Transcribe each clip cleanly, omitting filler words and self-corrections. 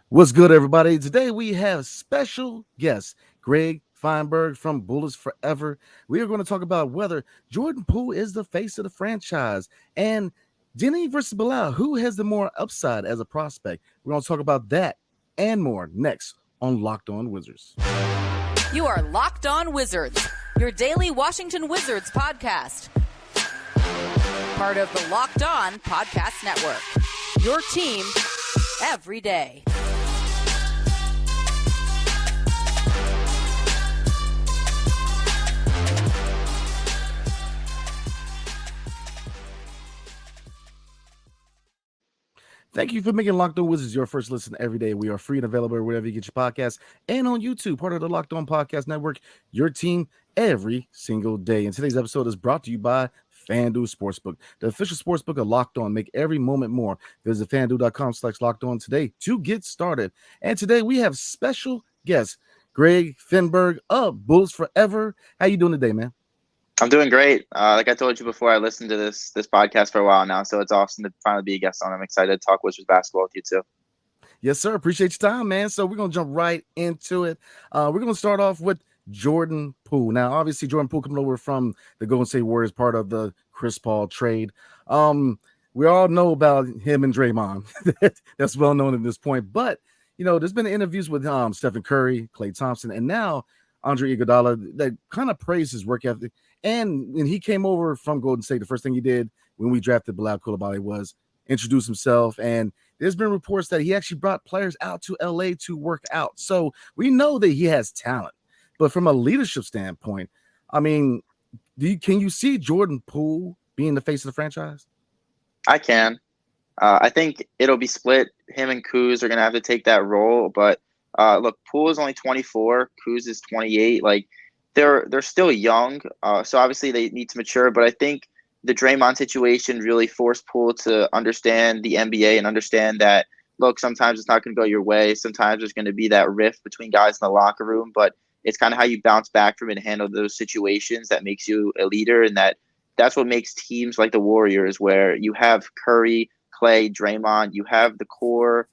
What's good, everybody? Today we have special guest Greg Feinberg from Bullets Forever. We are going to talk about whether Jordan Poole is the face of the franchise and Denny versus Bilal, who has the more upside as a prospect. We're going to talk about that and more next on Locked On Wizards. You are Locked On Wizards, your daily Washington Wizards podcast. Part of the Locked On Podcast Network. Your team every day. Thank you for making Locked On Wizards your first listen every day. We are free and available wherever you get your podcasts and on YouTube, part of the Locked On Podcast Network, your team every single day. And today's episode is brought to you by FanDuel Sportsbook, the official sportsbook of Locked On. Make every moment more. Visit FanDuel.com/Locked On today to get started. And today we have special guest, Greg Feinberg of Bullets Forever. How you doing today, man? I'm doing great. Like I told you before, I listened to this podcast for a while now, so it's awesome to finally be a guest on. I'm excited to talk Wizards basketball with you too. Yes, sir. Appreciate your time, man. So we're going to jump right into it. We're going to start off with Jordan Poole. Now, obviously, Jordan Poole coming over from the Golden State Warriors, part of the Chris Paul trade. We all know about him and Draymond. That's well known at this point. But, there's been interviews with Stephen Curry, Klay Thompson, and now Andre Iguodala that kind of praised his work ethic. And when he came over from Golden State, the first thing he did when we drafted Bilal Coulibaly was introduce himself. And there's been reports that he actually brought players out to LA to work out. So we know that he has talent. But from a leadership standpoint, I mean, can you see Jordan Poole being the face of the franchise? I can. I think it'll be split. Him and Kuz are going to have to take that role. But look, Poole is only 24. Kuz is 28. Like, they're still young, so obviously they need to mature. But I think the Draymond situation really forced Poole to understand the NBA and understand that, look, sometimes it's not going to go your way. Sometimes there's going to be that rift between guys in the locker room, but it's kind of how you bounce back from it and handle those situations that makes you a leader. And that's what makes teams like the Warriors, where you have Curry, Klay, Draymond, you have the core,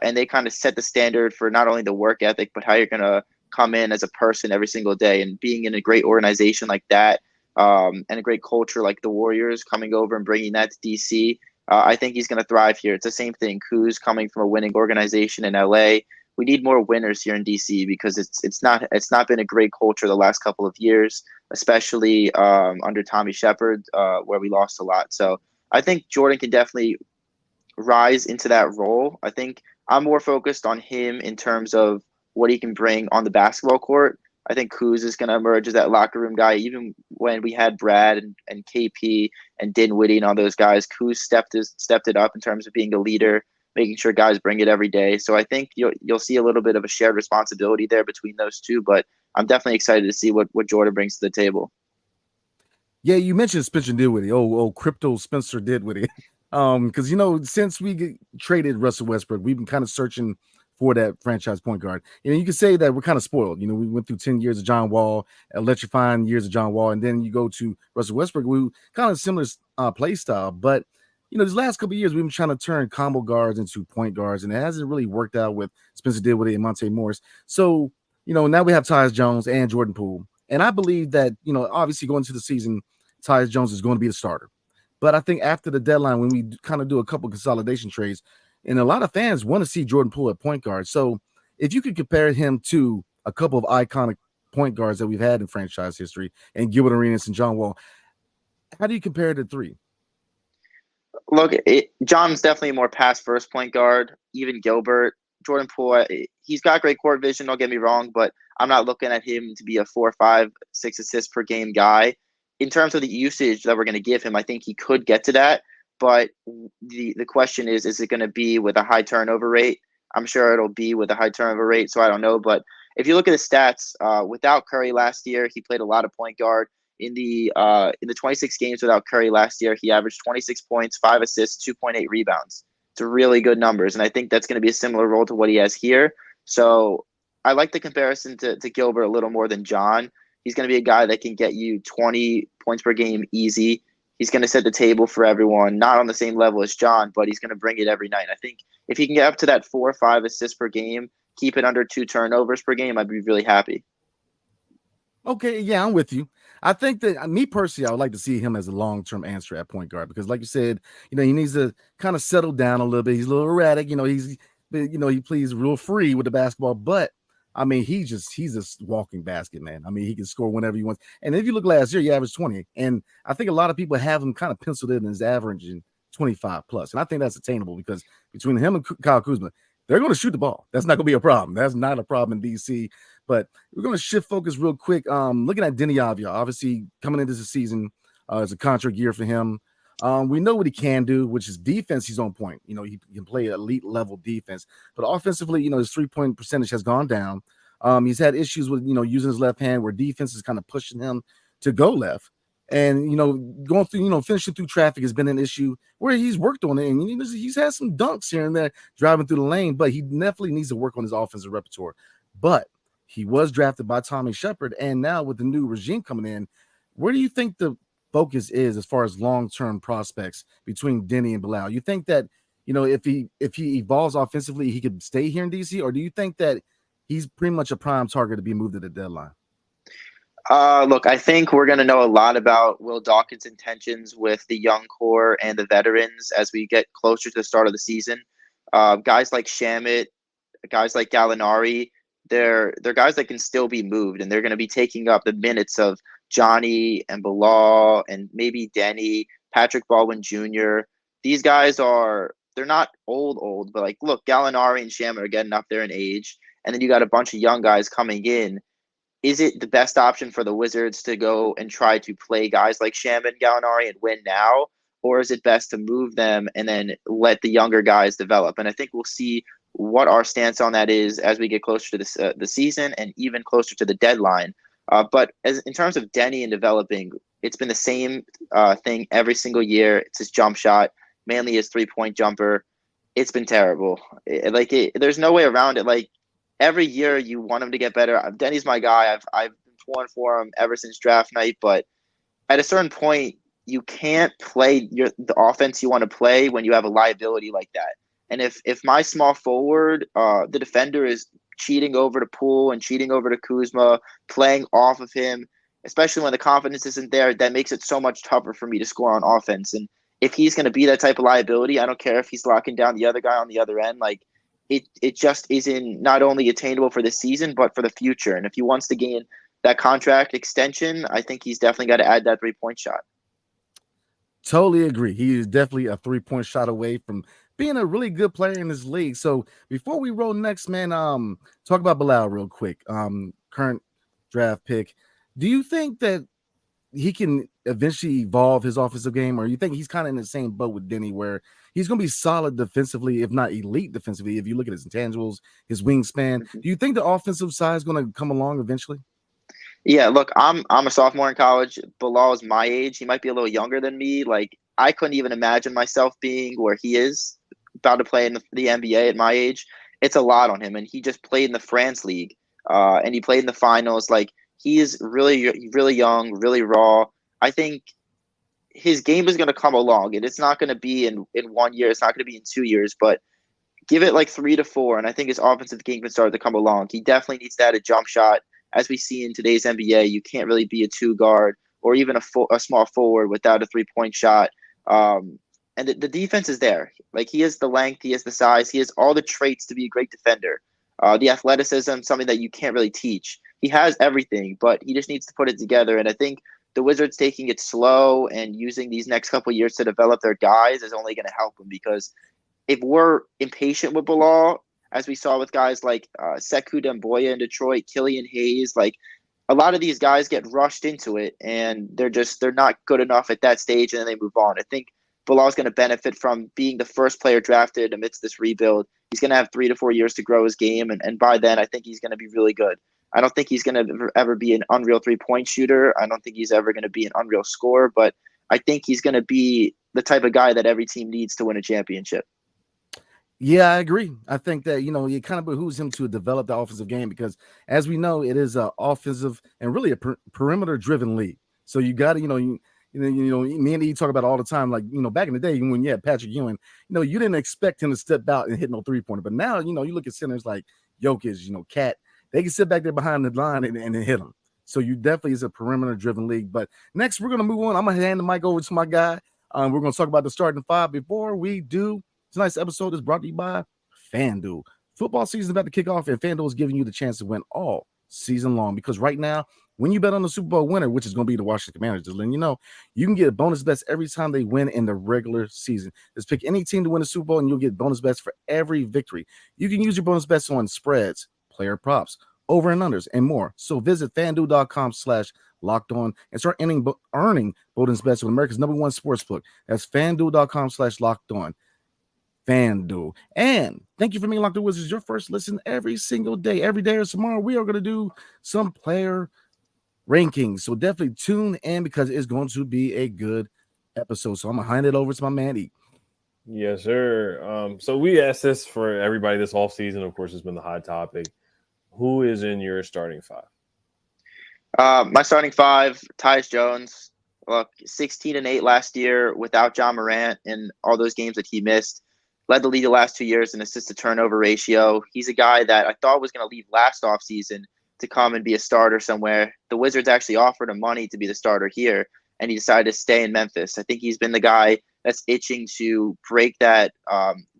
and they kind of set the standard for not only the work ethic, but how you're going to come in as a person every single day. And being in a great organization like that, and a great culture like the Warriors, coming over and bringing that to DC, I think he's going to thrive here. It's the same thing. Kuz coming from a winning organization in LA. We need more winners here in DC because it's not been a great culture the last couple of years, especially under Tommy Shepard, where we lost a lot. So I think Jordan can definitely rise into that role. I think I'm more focused on him in terms of what he can bring on the basketball court. I think Kuz is going to emerge as that locker room guy. Even when we had Brad and KP and Dinwiddie and all those guys, Kuz stepped it up in terms of being a leader, making sure guys bring it every day. So I think you'll see a little bit of a shared responsibility there between those two. But I'm definitely excited to see what Jordan brings to the table. Yeah, you mentioned Spencer Dinwiddie. Oh, crypto Spencer Dinwiddie. Because since we traded Russell Westbrook, we've been kind of searching for that franchise point guard. You can say that we're kind of spoiled. We went through 10 years of John Wall, electrifying years of John Wall, and then you go to Russell Westbrook. We kind of similar play style, but these last couple of years we've been trying to turn combo guards into point guards, and it hasn't really worked out with Spencer Dinwiddie and Monte Morris. So now we have Tyus Jones and Jordan Poole, and I believe that obviously going into the season, Tyus Jones is going to be the starter. But I think after the deadline, when we kind of do a couple consolidation trades, and a lot of fans want to see Jordan Poole at point guard. So if you could compare him to a couple of iconic point guards that we've had in franchise history, and Gilbert Arenas and John Wall, how do you compare the three? Look, John's definitely a more pass-first point guard. Even Gilbert, Jordan Poole, he's got great court vision, don't get me wrong, but I'm not looking at him to be a 4, 5, 6 assists per game guy. In terms of the usage that we're going to give him, I think he could get to that. But the question is it going to be with a high turnover rate? I'm sure it'll be with a high turnover rate, so I don't know. But if you look at his stats, without Curry last year, he played a lot of point guard. In the 26 games without Curry last year, he averaged 26 points, 5 assists, 2.8 rebounds. It's really good numbers, and I think that's going to be a similar role to what he has here. So I like the comparison to Gilbert a little more than John. He's going to be a guy that can get you 20 points per game easy. He's going to set the table for everyone, not on the same level as John, but he's going to bring it every night. I think if he can get up to that 4 or 5 assists per game, keep it under 2 turnovers per game, I'd be really happy. Okay, yeah, I'm with you. I think that me personally, I would like to see him as a long-term answer at point guard because, like you said, he needs to kind of settle down a little bit. He's a little erratic. He plays real free with the basketball, but I mean, he's a walking basket, man. I mean, he can score whenever he wants. And if you look last year, he averaged 20, and I think a lot of people have him kind of penciled in as averaging 25 plus, and I think that's attainable because between him and Kyle Kuzma, they're going to shoot the ball. That's not going to be a problem. That's not a problem in DC. But we're going to shift focus real quick. Looking at Denny Avdia, obviously coming into the season, it's a contract year for him. We know what he can do, which is defense. He's on point. He can play elite level defense, but offensively, his 3-point percentage has gone down. He's had issues with, using his left hand where defense is kind of pushing him to go left. And, going through, finishing through traffic has been an issue where he's worked on it. And he's had some dunks here and there driving through the lane, but he definitely needs to work on his offensive repertoire. But he was drafted by Tommy Shepard. And now with the new regime coming in, where do you think the focus is as far as long-term prospects between Denny and Bilal? You think that, if he evolves offensively, he could stay here in DC, or do you think that he's pretty much a prime target to be moved at the deadline? Look, I think we're going to know a lot about Will Dawkins' intentions with the young core and the veterans as we get closer to the start of the season. Guys like Shamit, guys like Gallinari, they're guys that can still be moved, and they're going to be taking up the minutes of Johnny and Bilal and maybe Denny, Patrick Baldwin Jr. These guys they're not old, but look, Gallinari and Shamit are getting up there in age, and then you got a bunch of young guys coming in. Is it the best option for the Wizards to go and try to play guys like Shamit and Gallinari and win now? Or is it best to move them and then let the younger guys develop? And I think we'll see what our stance on that is as we get closer to the season and even closer to the deadline. But in terms of Denny and developing, it's been the same thing every single year. It's his jump shot, mainly his 3-point jumper. It's been terrible. There's no way around it. Every year you want him to get better. Denny's my guy. I've been pulling for him ever since draft night. But at a certain point, you can't play the offense you want to play when you have a liability like that. And if my small forward, the defender is cheating over to Poole and cheating over to Kuzma, playing off of him, especially when the confidence isn't there, that makes it so much tougher for me to score on offense. And if he's going to be that type of liability, I don't care if he's locking down the other guy on the other end. It just isn't not only attainable for the season, but for the future. And if he wants to gain that contract extension, I think he's definitely got to add that 3-point shot. Totally agree. He is definitely a 3-point shot away from being a really good player in this league. So before we roll next, man, talk about Bilal real quick. Current draft pick. Do you think that he can eventually evolve his offensive game, or you think he's kind of in the same boat with Denny where he's going to be solid defensively, if not elite defensively, if you look at his intangibles, his wingspan? Do you think the offensive side is going to come along eventually? Yeah, look, I'm a sophomore in college. Bilal is my age. He might be a little younger than me. I couldn't even imagine myself being where he is, about to play in the NBA at my age. It's a lot on him, and he just played in the France League, and he played in the finals. He is really, really young, really raw. I think his game is going to come along, and it's not going to be in 1 year. It's not going to be in 2 years, but give it 3 to 4, and I think his offensive game can start to come along. He definitely needs to add a jump shot. As we see in today's NBA, you can't really be a 2-guard or even a small forward without a 3-point shot. And the defense is there. He has the length, he has the size, he has all the traits to be a great defender. The athleticism, something that you can't really teach. He has everything, but he just needs to put it together. And I think the Wizards taking it slow and using these next couple of years to develop their guys is only going to help them, because if we're impatient with Bilal, as we saw with guys like Sekou Demboya in Detroit, Killian Hayes, a lot of these guys get rushed into it and they're not good enough at that stage, and then they move on. I think Bilal is going to benefit from being the first player drafted amidst this rebuild. He's going to have 3 to 4 years to grow his game, and by then I think he's going to be really good. I don't think he's going to ever be an unreal 3-point shooter. I don't think he's ever going to be an unreal scorer, but I think he's going to be the type of guy that every team needs to win a championship. Yeah, I agree. I think that, it kind of behooves him to develop the offensive game because, as we know, it is an offensive and really a perimeter-driven league. So you got to, Me and E talk about it all the time. Like, back in the day when you had Patrick Ewing, you didn't expect him to step out and hit no 3-pointer. But now, you look at centers like Jokic, Cat, they can sit back there behind the line and hit them. So you definitely is a perimeter-driven league. But next, we're going to move on. I'm going to hand the mic over to my guy. We're going to talk about the starting five. Before we do, tonight's episode is brought to you by FanDuel. Football season is about to kick off, and FanDuel is giving you the chance to win all season long. Because right now, when you bet on the Super Bowl winner, which is going to be the Washington Commanders, just letting you know, you can get bonus bets every time they win in the regular season. Just pick any team to win the Super Bowl, and you'll get bonus bets for every victory. You can use your bonus bets on spreads, player props, over and unders, and more. So visit FanDuel.com/lockedon and start earning bonus bets with America's #1 sportsbook. That's FanDuel.com/lockedon. FanDuel. And thank you for being Locked On Wizards, your first listen every single day. Every day or tomorrow, we are going to do some player rankings. So definitely tune in because it's going to be a good episode. So I'm going to hand it over to my man, E. Yes, sir. So we asked this for everybody this offseason. Of course, it's been the hot topic. Who is in your starting five? My starting five, Tyus Jones. Look, 16-8 last year without John Morant and all those games that he missed. Led the league the last 2 years in assist-to-turnover ratio. He's a guy that I thought was going to leave last offseason to come and be a starter somewhere. The Wizards actually offered him money to be the starter here, and he decided to stay in Memphis. I think he's been the guy that's itching to break that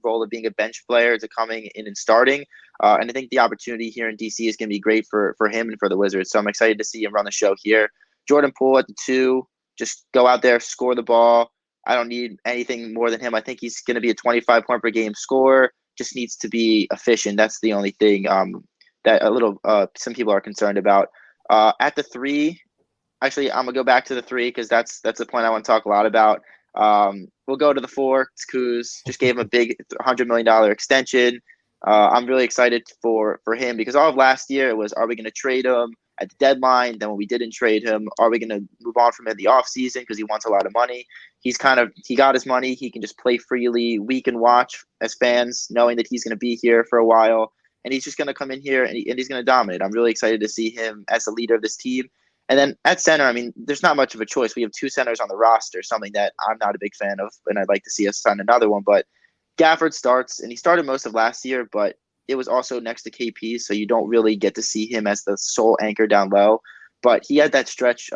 role of being a bench player to coming in and starting. And I think the opportunity here in DC is going to be great for him and for the Wizards. So I'm excited to see him run the show here. Jordan Poole at the 2, just go out there, score the ball. I don't need anything more than him. I think he's going to be a 25-point per game scorer. Just needs to be efficient. That's the only thing that some people are concerned about. At the 3, actually, I'm gonna go back to the 3 because that's the point I want to talk a lot about. We'll go to the 4. It's Kuz. Just gave him a big $100 million extension. I'm really excited for him because all of last year it was, are we going to trade him at the deadline? Then when we didn't trade him, are we going to move on from him in the offseason because he wants a lot of money? He got his money. He can just play freely. We can watch as fans knowing that he's going to be here for a while. And he's just going to come in here and he's going to dominate. I'm really excited to see him as the leader of this team. And then at center, I mean, there's not much of a choice. We have 2 centers on the roster, something that I'm not a big fan of, and I'd like to see us sign another one. But Gafford starts, and he started most of last year, but it was also next to KP, so you don't really get to see him as the sole anchor down low. But he had that stretch,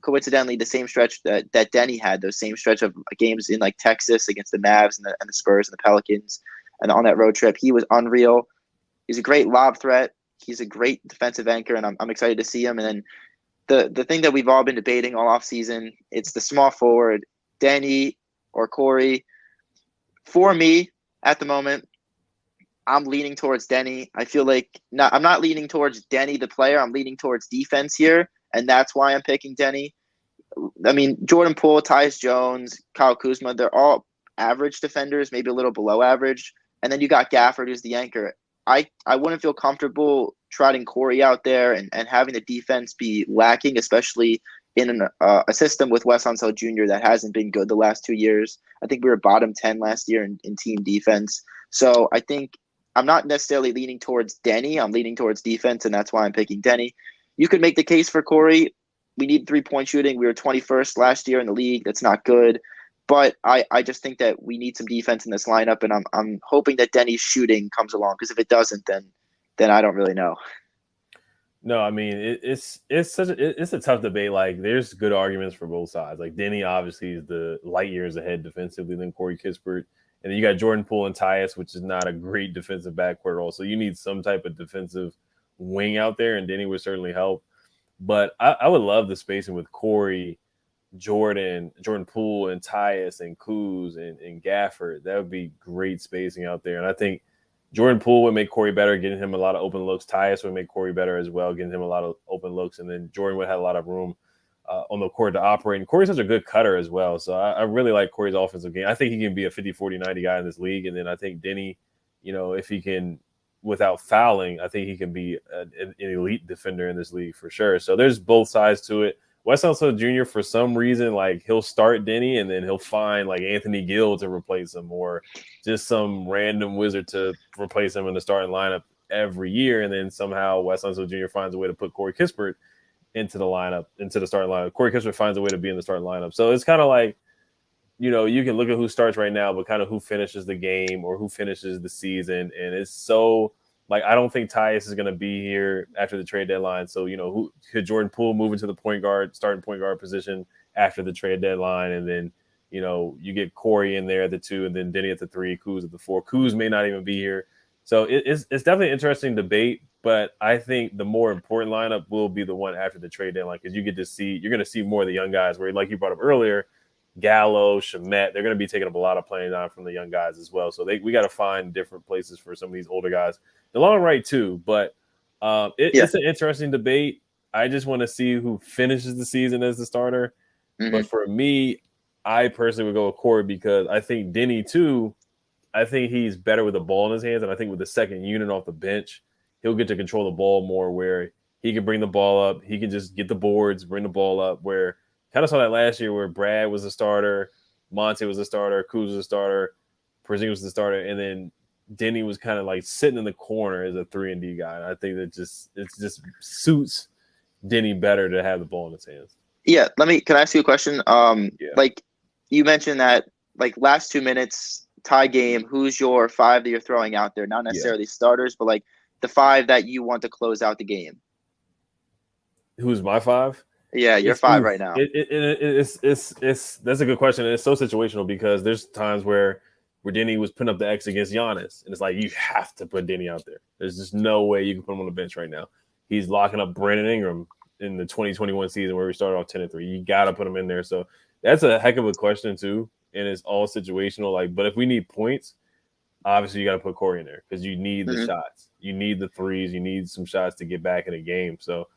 coincidentally, the same stretch that Denny had, those same stretch of games in like Texas against the Mavs and the Spurs and the Pelicans, and on that road trip. He was unreal. He's a great lob threat. He's a great defensive anchor, and I'm excited to see him. And then the thing that we've all been debating all offseason, it's the small forward, Denny or Corey. For me, at the moment, I'm leaning towards Denny. I feel like I'm not leaning towards Denny, the player. I'm leaning towards defense here, and that's why I'm picking Denny. I mean, Jordan Poole, Tyus Jones, Kyle Kuzma, they're all average defenders, maybe a little below average. And then you got Gafford, who's the anchor. I wouldn't feel comfortable trotting Corey out there and having the defense be lacking, especially in a system with Wes Unseld Jr. that hasn't been good the last 2 years. I think we were bottom 10 last year in team defense. So I think I'm not necessarily leaning towards Denny. I'm leaning towards defense, and that's why I'm picking Denny. You could make the case for Corey. We need 3-point shooting. We were 21st last year in the league. That's not good. But I just think that we need some defense in this lineup, and I'm hoping that Denny's shooting comes along, because if it doesn't, then I don't really know. No, I mean it's a tough debate. Like, there's good arguments for both sides. Like, Denny obviously is the light years ahead defensively than Corey Kispert, and then you got Jordan Poole and Tyus, which is not a great defensive backcourt at all. So you need some type of defensive wing out there, and Denny would certainly help. But I would love the spacing with Corey, Jordan Poole, and Tyus, and Kuz, and Gafford. That would be great spacing out there. And I think Jordan Poole would make Corey better, getting him a lot of open looks. Tyus would make Corey better as well, getting him a lot of open looks. And then Jordan would have a lot of room on the court to operate. And Corey's such a good cutter as well. So I really like Corey's offensive game. I think he can be a 50, 40, 90 guy in this league. And then I think Denny, if he can, without fouling, I think he can be an elite defender in this league for sure. So there's both sides to it. Wes Unseld Jr., for some reason, like, he'll start Denny and then he'll find like Anthony Gill to replace him, or just some random wizard to replace him in the starting lineup every year. And then somehow Wes Unseld Jr. finds a way to put Corey Kispert into the lineup, into the starting lineup. Corey Kispert finds a way to be in the starting lineup. So it's kind of like, you can look at who starts right now, but kind of who finishes the game or who finishes the season. And it's so like, I don't think Tyus is going to be here after the trade deadline. So, who could Jordan Poole move into the starting point guard position after the trade deadline? And then, you get Corey in there at the 2 and then Denny at the 3, Kuz at the 4. Kuz may not even be here. So it's definitely an interesting debate, but I think the more important lineup will be the one after the trade deadline, because you're going to see more of the young guys where, like you brought up earlier, Gallo, Shamet, they're going to be taking up a lot of playing time from the young guys as well. So we got to find different places for some of these older guys. The long right too, but it's an interesting debate. I just want to see who finishes the season as the starter. Mm-hmm. But for me, I personally would go with Corey, because I think Denny too, I think he's better with the ball in his hands. And I think with the second unit off the bench, he'll get to control the ball more, where he can bring the ball up. He can just get the boards, bring the ball up, where kind of saw that last year where Brad was the starter, Monte was the starter, Kuz was the starter, Porzingis was the starter, and then Denny was kind of like sitting in the corner as a 3-and-D guy. And I think that it just suits Denny better to have the ball in his hands. Yeah, can I ask you a question? Like you mentioned that like last 2 minutes tie game, who's your 5 that you're throwing out there? Not necessarily starters, but like the 5 that you want to close out the game. Who's my 5? Yeah, you're 5 right now. It's that's a good question. And it's so situational, because there's times where Denny was putting up the X against Giannis, and it's like, you have to put Denny out there. There's just no way you can put him on the bench right now. He's locking up Brandon Ingram in the 2021 season where we started off 10-3. You got to put him in there. So that's a heck of a question too, and it's all situational. Like, but if we need points, obviously you got to put Corey in there, because you need the shots, you need the threes, you need some shots to get back in the game. So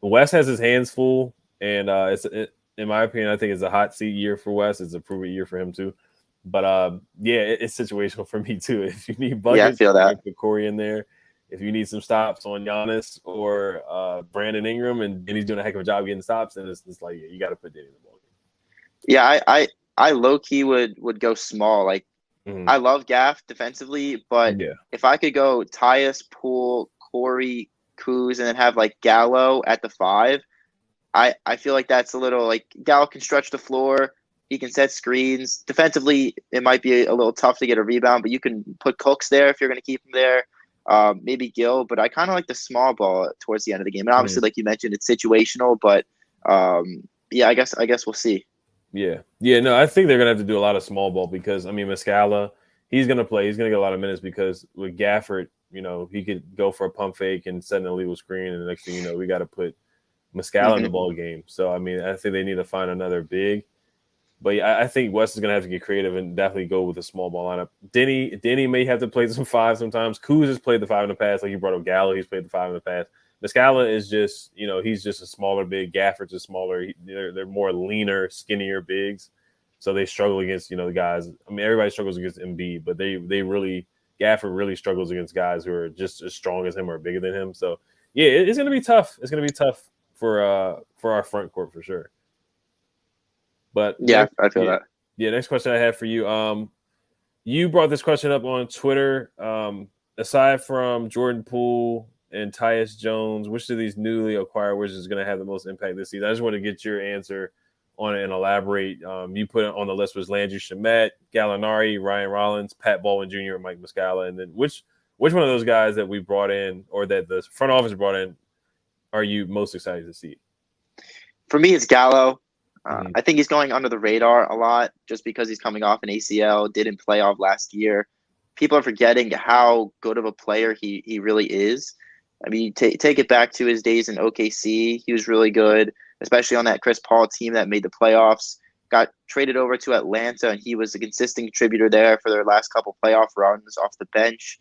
Wes has his hands full, and in my opinion, I think it's a hot seat year for Wes. It's a prove-it year for him too. But it's situational for me too. If you need buckets, I feel that. Put Corey in there. If you need some stops on Giannis or Brandon Ingram, and he's doing a heck of a job getting stops, then it's like, you got to put Denny in the ball game. Yeah, I low key would go small. Like I love Gaff defensively, but if I could go Tyus, Poole, Corey, Kuz, and then have like Gallo at the 5, I feel like that's a little like Gallo can stretch the floor. He can set screens. Defensively, it might be a little tough to get a rebound, but you can put Cooks there if you're going to keep him there. Maybe Gill, but I kind of like the small ball towards the end of the game. And obviously, like you mentioned, it's situational, but I guess we'll see. Yeah. No, I think they're going to have to do a lot of small ball, because, I mean, Muscala, he's going to play. He's going to get a lot of minutes, because with Gafford, he could go for a pump fake and set an illegal screen, and the next thing you know, we got to put Muscala in the ball game. So, I mean, I think they need to find another big. But yeah, I think West is going to have to get creative and definitely go with a small ball lineup. Denny may have to play some 5 sometimes. Kuz has played the 5 in the past. Like you brought up Gallo, he's played the 5 in the past. Muscala is just, he's just a smaller big. Gafford's a smaller. They're more leaner, skinnier bigs. So they struggle against, the guys. I mean, everybody struggles against Embiid, but Gafford really struggles against guys who are just as strong as him or bigger than him. So, yeah, it's going to be tough. It's going to be tough for our front court for sure. But I feel that. Yeah, next question I have for you. You brought this question up on Twitter. Aside from Jordan Poole and Tyus Jones, which of these newly acquired wizards is going to have the most impact this season? I just want to get your answer on it and elaborate. You put it on the list was Landry Shamet, Gallinari, Ryan Rollins, Pat Baldwin Jr., and Mike Muscala. And then which one of those guys that we brought in or that the front office brought in are you most excited to see? For me, it's Gallo. I think he's going under the radar a lot just because he's coming off an ACL, didn't play off last year. People are forgetting how good of a player he really is. I mean, take it back to his days in OKC. He was really good, especially on that Chris Paul team that made the playoffs. Got traded over to Atlanta, and he was a consistent contributor there for their last couple playoff runs off the bench.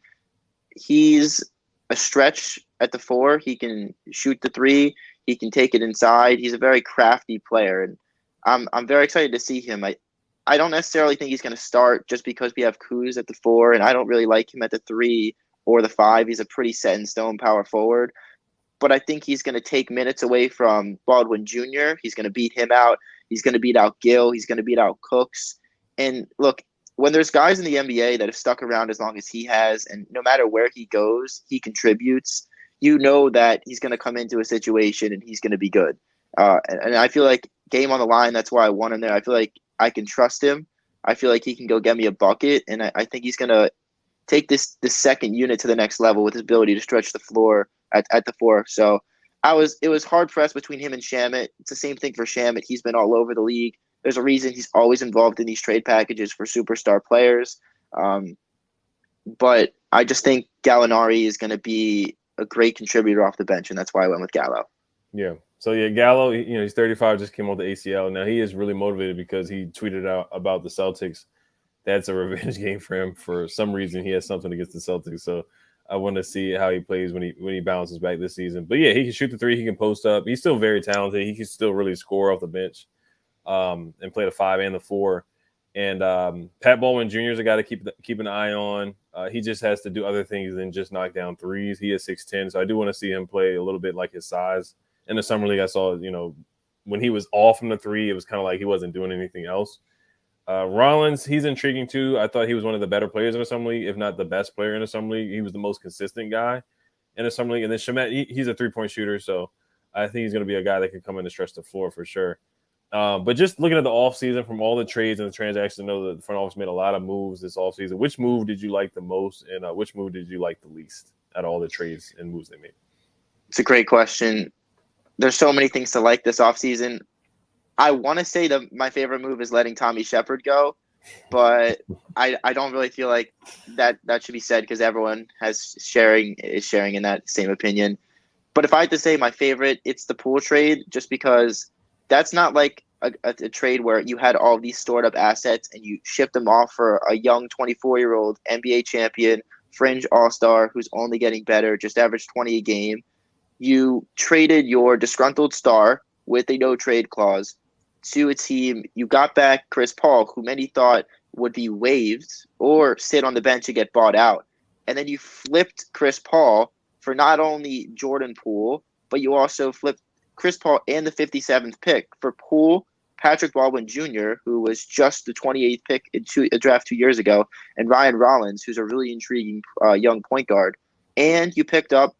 He's a stretch at the 4. He can shoot the 3. He can take it inside. He's a very crafty player, and I'm very excited to see him. I don't necessarily think he's going to start just because we have Kuz at the 4, and I don't really like him at the 3 or the 5. He's a pretty set in stone power forward. But I think he's going to take minutes away from Baldwin Jr. He's going to beat him out. He's going to beat out Gill. He's going to beat out Cooks. And look, when there's guys in the NBA that have stuck around as long as he has, and no matter where he goes, he contributes, you know that he's going to come into a situation and he's going to be good. And I feel like game on the line, that's why I want him there. I feel like I can trust him. I feel like he can go get me a bucket, and I think he's going to take this second unit to the next level with his ability to stretch the floor at the four. So it was hard pressed between him and Shamet. It's the same thing for Shamet. He's been all over the league. There's a reason he's always involved in these trade packages for superstar players. But I just think Gallinari is going to be a great contributor off the bench, and that's why I went with Gallo. Yeah. So, yeah, Gallo, he's 35, just came off the ACL. Now, he is really motivated because he tweeted out about the Celtics. That's a revenge game for him. For some reason, he has something against the Celtics. So, I want to see how he plays when he bounces back this season. But, yeah, he can shoot the three. He can post up. He's still very talented. He can still really score off the bench and play the 5 and the 4. And Pat Baldwin Jr. is a guy to keep an eye on. He just has to do other things than just knock down threes. He is 6'10", so I do want to see him play a little bit like his size. In the summer league, I saw, when he was off from the three, it was kind of like he wasn't doing anything else. Rollins, he's intriguing too. I thought he was one of the better players in the summer league, if not the best player in the summer league. He was the most consistent guy in the summer league. And then Shamet, he's a three-point shooter, so I think he's going to be a guy that can come in and stretch the floor for sure. But just looking at the offseason, from all the trades and the transactions, I know that the front office made a lot of moves this offseason. Which move did you like the most, and which move did you like the least out of all the trades and moves they made? It's a great question. There's so many things to like this offseason. I want to say that my favorite move is letting Tommy Shepard go, but I don't really feel like that should be said because everyone is sharing in that same opinion. But if I had to say my favorite, it's the Poole trade, just because that's not like a trade where you had all these stored up assets and you shipped them off for a young 24-year-old NBA champion, fringe all-star who's only getting better, just averaged 20 a game. You traded your disgruntled star with a no-trade clause to a team. You got back Chris Paul, who many thought would be waived or sit on the bench and get bought out. And then you flipped Chris Paul for not only Jordan Poole, but you also flipped Chris Paul and the 57th pick for Poole, Patrick Baldwin Jr., who was just the 28th pick in a draft 2 years ago, and Ryan Rollins, who's a really intriguing young point guard. And you picked up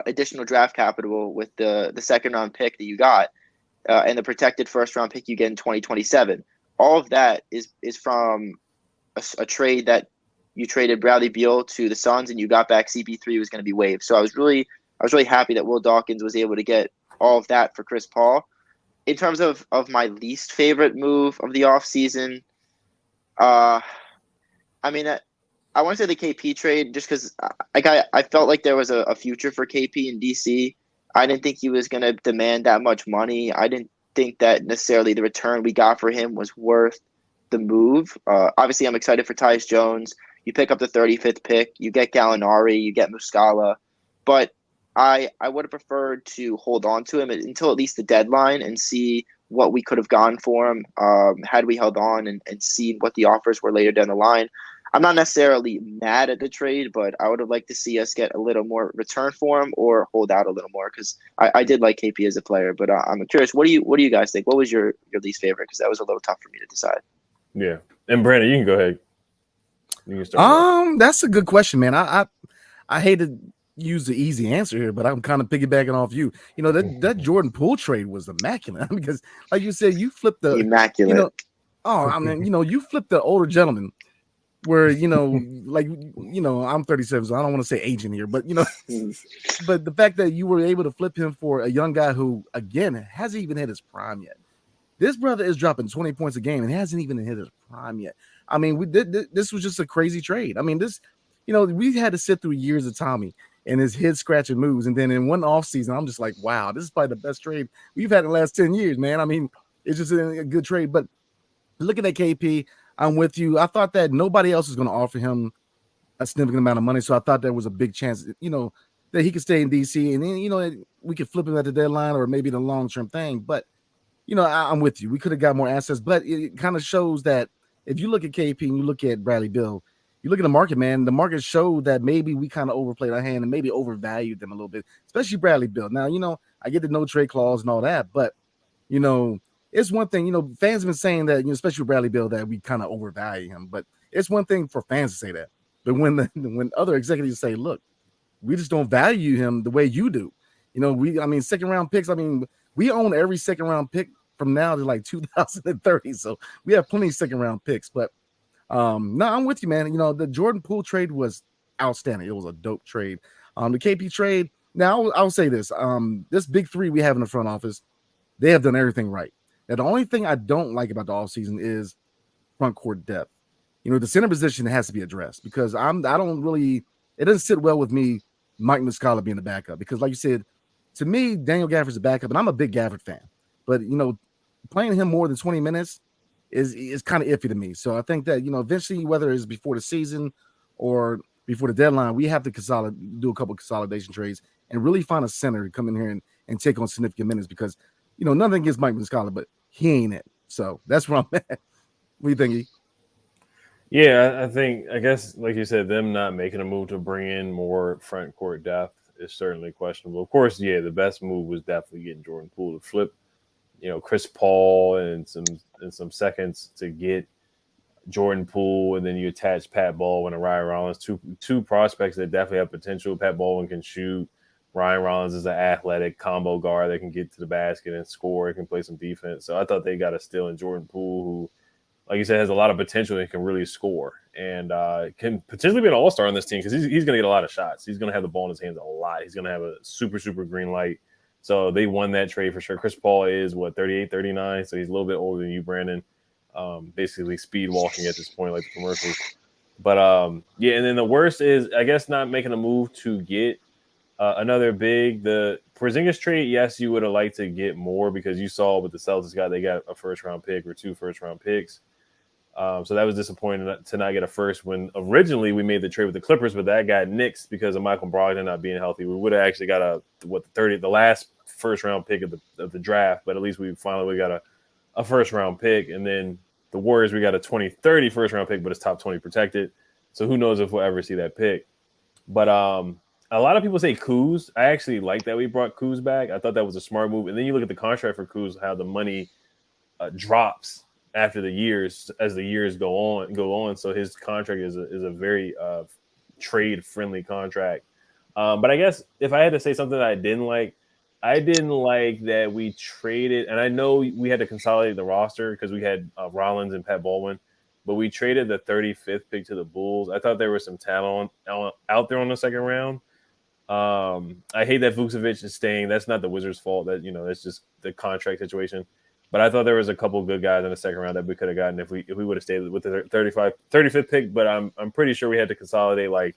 additional draft capital with the second round pick that you got and the protected first round pick you get in 2027. All of that is from a trade that you traded Bradley Beal to the Suns and you got back CP3 who was going to be waived. So I was really happy that Will Dawkins was able to get all of that for Chris Paul. In terms of my least favorite move of the offseason, I want to say the KP trade just because I felt like there was a future for KP in DC. I didn't think he was going to demand that much money. I didn't think that necessarily the return we got for him was worth the move. Obviously, I'm excited for Tyus Jones. You pick up the 35th pick. You get Gallinari. You get Muscala. But I would have preferred to hold on to him until at least the deadline and see what we could have gone for him had we held on and seen what the offers were later down the line. I'm not necessarily mad at the trade, but I would have liked to see us get a little more return for him or hold out a little more because I did like KP as a player. But I'm curious, what do you guys think? What was your least favorite? Because that was a little tough for me to decide. Yeah, and Brandon, you can go ahead. You can start. That's a good question, man. I hate to use the easy answer here, but I'm kind of piggybacking off you. That Jordan Poole trade was immaculate because, like you said, you flipped the immaculate. You flipped the older gentleman. Where I'm 37, so I don't want to say aging here, but but the fact that you were able to flip him for a young guy who again hasn't even hit his prime yet. This brother is dropping 20 points a game and hasn't even hit his prime yet. I mean, this was just a crazy trade. I mean, we had to sit through years of Tommy and his head scratching moves, and then in one offseason, I'm just like, wow, this is probably the best trade we've had in the last 10 years, man. I mean, it's just a good trade. But looking at KP, I'm with you. I thought that nobody else was going to offer him a significant amount of money, so I thought there was a big chance, that he could stay in DC, and then, we could flip him at the deadline or maybe the long-term thing. But, I'm with you. We could have got more assets, but it kind of shows that if you look at KP and you look at Bradley Beal, you look at the market, man. The market showed that maybe we kind of overplayed our hand and maybe overvalued them a little bit, especially Bradley Beal. Now, I get the no trade clause and all that, but it's one thing, fans have been saying that, especially with Bradley Beal, that we kind of overvalue him. But it's one thing for fans to say that. But when other executives say, look, we just don't value him the way you do. Second round picks. We own every second round pick from now to like 2030. So we have plenty of second round picks. But no, I'm with you, man. The Jordan Poole trade was outstanding. It was a dope trade. The KP trade. Now I'll say this. This big three we have in the front office, they have done everything right. Now, the only thing I don't like about the offseason is front court depth. The center position has to be addressed because it doesn't sit well with me, Mike Muscala being the backup. Because like you said, to me, Daniel Gafford's a backup, and I'm a big Gafford fan. But, playing him more than 20 minutes is kind of iffy to me. So I think that, eventually, whether it's before the season or before the deadline, we have to do a couple of consolidation trades and really find a center to come in here and take on significant minutes because, nothing against Mike Muscala, but he ain't it. So that's where I'm at. What do you think, E? Yeah, I guess, like you said, them not making a move to bring in more front court depth is certainly questionable. Of course, yeah, the best move was definitely getting Jordan Poole to flip, Chris Paul and some seconds to get Jordan Poole, and then you attach Pat Baldwin and Ryan Rollins, two prospects that definitely have potential. Pat Baldwin can shoot. Ryan Rollins is an athletic combo guard that can get to the basket and score. He can play some defense. So I thought they got a steal in Jordan Poole, who, like you said, has a lot of potential and can really score and can potentially be an all-star on this team because he's going to get a lot of shots. He's going to have the ball in his hands a lot. He's going to have a super, super green light. So they won that trade for sure. Chris Paul is, 38, 39? So he's a little bit older than you, Brandon. Basically speed walking at this point, like the commercials. But, yeah, and then the worst is, I guess, not making a move to get another big. The Porzingis trade, yes, you would have liked to get more because you saw what the Celtics got. They got a first-round pick or 2 first-round picks. So that was disappointing to not get a first when originally we made the trade with the Clippers, but that got nixed because of Michael Brogdon not being healthy. We would have actually got the last first-round pick of the draft, but at least we got a first-round pick. And then the Warriors, we got a 2030 first-round pick, but it's top 20 protected. So who knows if we'll ever see that pick. But a lot of people say Kuz. I actually like that we brought Kuz back. I thought that was a smart move. And then you look at the contract for Kuz, how the money drops after the years as the years go on. So his contract is a very trade-friendly contract. But I guess if I had to say something that I didn't like that we traded, and I know we had to consolidate the roster because we had Rollins and Pat Baldwin, but we traded the 35th pick to the Bulls. I thought there was some talent out there on the second round. I hate that Vucevic is staying. That's not the Wizards' fault. That's just the contract situation. But I thought there was a couple of good guys in the second round that we could have gotten if we would have stayed with the 35th pick. But I'm pretty sure we had to consolidate. Like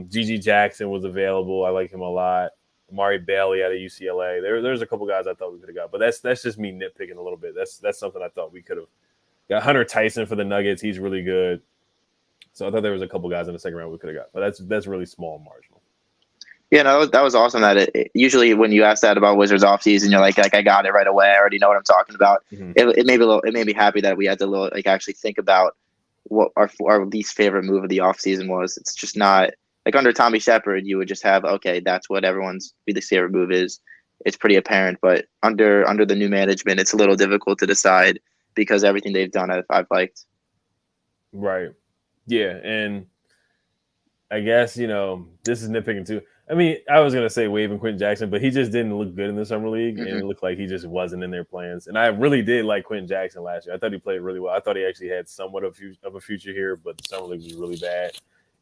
Gigi Jackson was available. I like him a lot. Amari Bailey out of UCLA. There's a couple guys I thought we could have got. But that's just me nitpicking a little bit. That's something I thought we could have got. Hunter Tyson for the Nuggets. He's really good. So I thought there was a couple guys in the second round we could have got. But that's really small and marginal. Yeah, no, that was awesome. That usually when you ask that about Wizards offseason, you're like I got it right away. I already know what I'm talking about. Mm-hmm. It made me happy that we had to actually think about what our least favorite move of the offseason was. It's just not like under Tommy Shepard, you would just have that's what everyone's least favorite move is. It's pretty apparent, but under the new management, it's a little difficult to decide because everything they've done I've liked. Right. Yeah, and I guess this is nitpicking too. I mean, I was going to say waving Quentin Jackson, but he just didn't look good in the Summer League, and it looked like he just wasn't in their plans. And I really did like Quentin Jackson last year. I thought he played really well. I thought he actually had somewhat of a future here, but the Summer League was really bad.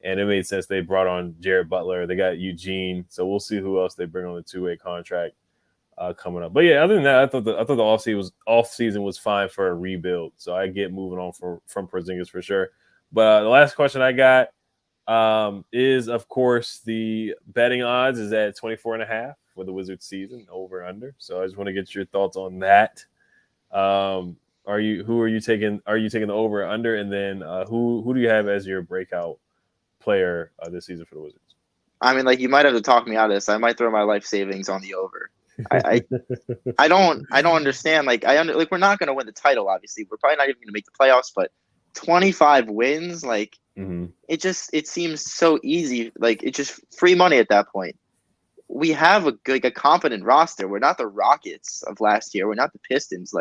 And it made sense. They brought on Jared Butler. They got Eugene. So we'll see who else they bring on the 2-way contract coming up. But, yeah, other than that, I thought the offseason was fine for a rebuild. So I get moving on from Porzingis for sure. But the last question I got is, of course, the betting odds is at 24.5 for the Wizards season, over under. So I just want to get your thoughts on that. Are you taking the over or under? And then who do you have as your breakout player this season for the Wizards? I mean, you might have to talk me out of this. I might throw my life savings on the over. I don't understand. We're not going to win the title. Obviously, we're probably not even going to make the playoffs. But 25 wins, it seems so easy. It's just free money at that point. We have a competent roster. We're not the Rockets of last year. We're not the Pistons.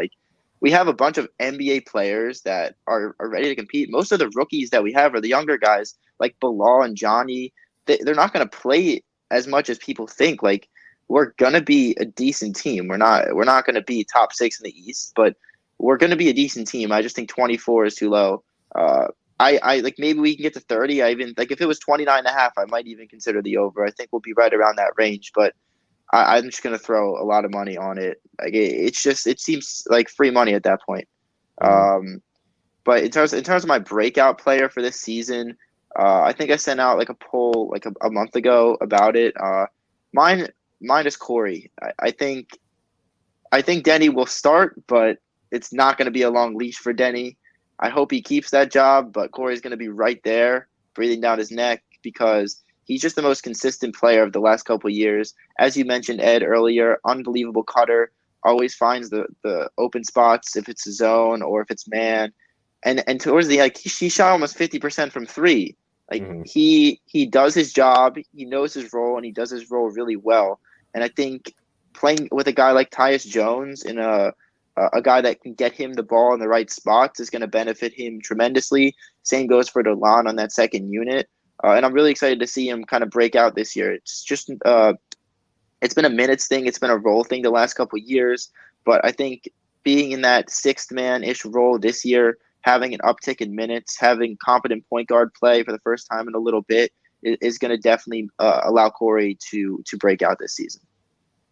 We have a bunch of NBA players that are ready to compete. Most of the rookies that we have are the younger guys like Bilal and Johnny. they're not going to play as much as people think. Like, we're going to be a decent team. We're not going to be top 6 in the East, but we're going to be a decent team. I just think 24 is too low. I like, maybe we can get to 30. I even, like, if it was 29.5, I might even consider the over. I think we'll be right around that range, but I'm just going to throw a lot of money on it. Like, it seems like free money at that point. But in terms of my breakout player for this season, I think I sent out like a poll like a month ago about it. Mine is Corey. I think Denny will start, but it's not going to be a long leash for Denny. I hope he keeps that job, but Corey's going to be right there, breathing down his neck, because he's just the most consistent player of the last couple of years. As you mentioned, Ed, earlier, unbelievable cutter, always finds the open spots if it's a zone or if it's man. And towards the end, he shot almost 50% from 3. Like, he does his job, he knows his role, and he does his role really well. And I think playing with a guy like Tyus Jones in a guy that can get him the ball in the right spots is going to benefit him tremendously. Same goes for DeLon on that second unit. And I'm really excited to see him kind of break out this year. It's just it's been a minutes thing. It's been a role thing the last couple of years. But I think being in that 6th man-ish role this year, having an uptick in minutes, having competent point guard play for the first time in a little bit is going to definitely allow Corey to break out this season.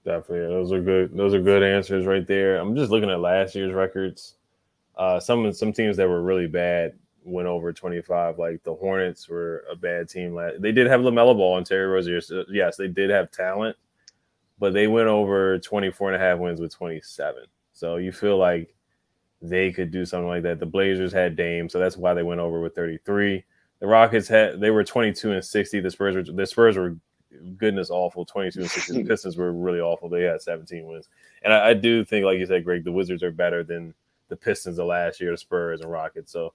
Definitely. Those are good answers right there. I'm just looking at last year's records. Some teams that were really bad went over 25. Like the Hornets were a bad team. They did have LaMelo Ball and Terry Rozier. So yes, they did have talent, but they went over 24.5 wins with 27. So you feel like they could do something like that. The Blazers had Dame, so that's why they went over with 33. The Rockets they were 22-60. The Spurs were goodness awful, 22-60. The Pistons were really awful. They had 17 wins. And I do think, like you said, Greg, the Wizards are better than the Pistons of last year, the Spurs and Rockets. So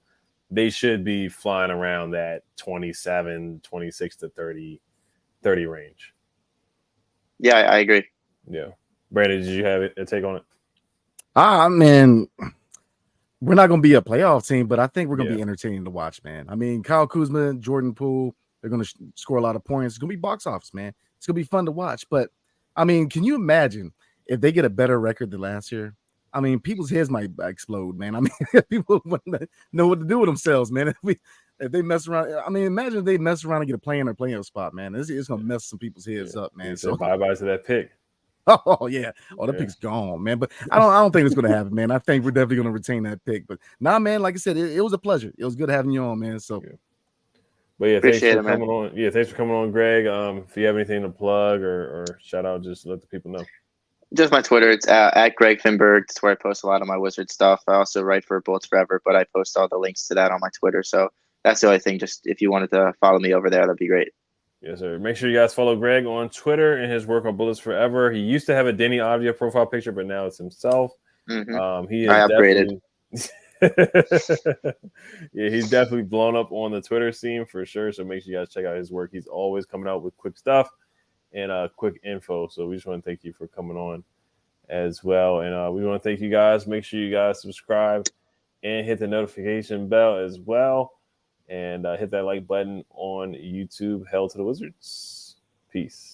they should be flying around that 27, 26 to 30 range. Yeah, I agree. Yeah. Brandon, did you have a take on it? Man, we're not going to be a playoff team, but I think we're going to be entertaining to watch, man. I mean, Kyle Kuzma, Jordan Poole, they're going to score a lot of points. It's going to be box office, man. It's going to be fun to watch. But, I mean, can you imagine if they get a better record than last year? I mean, people's heads might explode, man. I mean, people wouldn't know what to do with themselves, man. If they mess around, I mean, imagine if they mess around and get a play-in or play-off spot, man. It's going to mess some people's heads up, man. So bye-bye to that pick. Oh yeah. Oh, that pick's gone, man. But I don't think it's gonna happen, man. I think we're definitely gonna retain that pick. But man, like I said, it was a pleasure. It was good having you on, man. So But yeah, thanks for coming on. Yeah, thanks for coming on, Greg. If you have anything to plug or shout out, just let the people know. Just my Twitter. It's at Greg Finberg. That's where I post a lot of my Wizard stuff. I also write for Bullets Forever, but I post all the links to that on my Twitter. So that's the only thing. Just if you wanted to follow me over there, that'd be great. Yes, sir. Make sure you guys follow Greg on Twitter and his work on Bullets Forever. He used to have a Denny Audio profile picture, but now it's himself. Mm-hmm. I upgraded. Yeah, he's definitely blown up on the Twitter scene for sure. So make sure you guys check out his work. He's always coming out with quick stuff and quick info. So we just want to thank you for coming on as well. And we want to thank you guys. Make sure you guys subscribe and hit the notification bell as well. And hit that like button on YouTube. Hell to the Wizards. Peace.